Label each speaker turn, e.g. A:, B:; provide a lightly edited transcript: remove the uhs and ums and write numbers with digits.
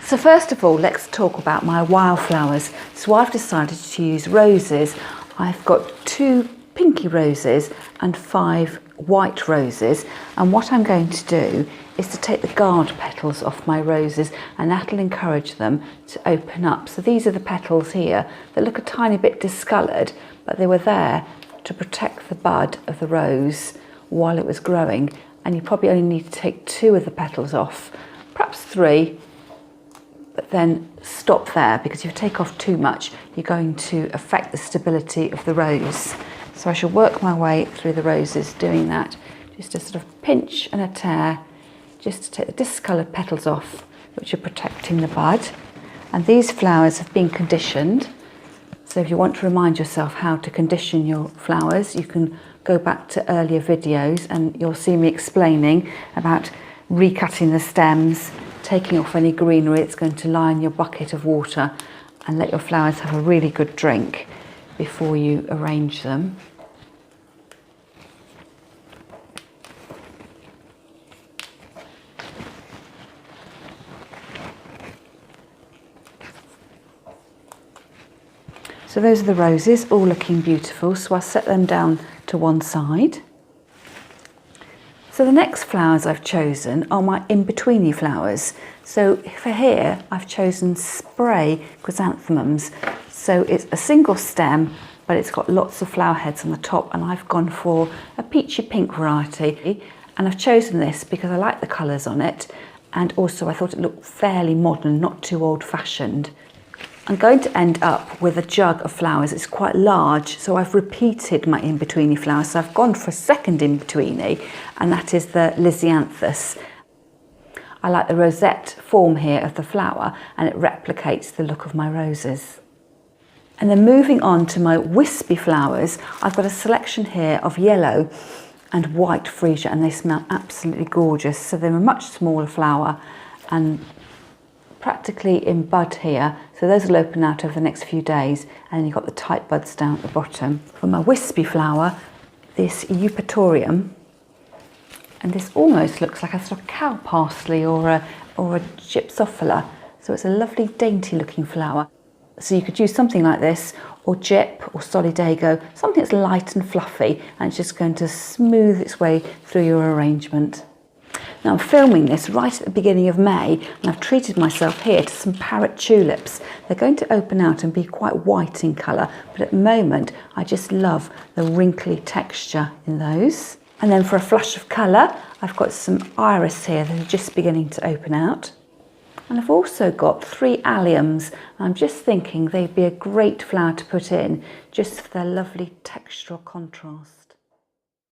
A: So first of all, let's talk about my wildflowers. So I've decided to use roses. I've got 2 pinky roses and 5 white roses, and what I'm going to do is to take the guard petals off my roses, and that'll encourage them to open up. So these are the petals here that look a tiny bit discoloured, but they were there to protect the bud of the rose while it was growing, and you probably only need to take 2 of the petals off, perhaps 3, but then stop there, because if you take off too much, you're going to affect the stability of the rose. So I shall work my way through the roses doing that. Just a sort of pinch and a tear, just to take the discoloured petals off, which are protecting the bud. And these flowers have been conditioned. So if you want to remind yourself how to condition your flowers, you can go back to earlier videos and you'll see me explaining about recutting the stems, taking off any greenery that's going to lie in your bucket of water, and let your flowers have a really good drink before you arrange them. So those are the roses, all looking beautiful, so I'll set them down to one side. So the next flowers I've chosen are my in-betweeny flowers. So for here, I've chosen spray chrysanthemums. So it's a single stem, but it's got lots of flower heads on the top, and I've gone for a peachy pink variety. And I've chosen this because I like the colours on it, and also I thought it looked fairly modern, not too old-fashioned. I'm going to end up with a jug of flowers. It's quite large, so I've repeated my in-betweeny flowers. So I've gone for a second in-betweeny, and that is the Lysianthus. I like the rosette form here of the flower, and it replicates the look of my roses. And then moving on to my wispy flowers, I've got a selection here of yellow and white freesia, and they smell absolutely gorgeous. So they're a much smaller flower and practically in bud here, so those will open out over the next few days, and then you've got the tight buds down at the bottom. For my wispy flower, this Eupatorium, and this almost looks like a sort of cow parsley or a gypsophila, so it's a lovely dainty looking flower. So you could use something like this, or gyp or solidago, something that's light and fluffy, and it's just going to smooth its way through your arrangement. Now I'm filming this right at the beginning of May, and I've treated myself here to some parrot tulips. They're going to open out and be quite white in colour, but at the moment I just love the wrinkly texture in those. And then for a flush of colour, I've got some iris here that are just beginning to open out. And I've also got 3 alliums. I'm just thinking they'd be a great flower to put in, just for their lovely textural contrast.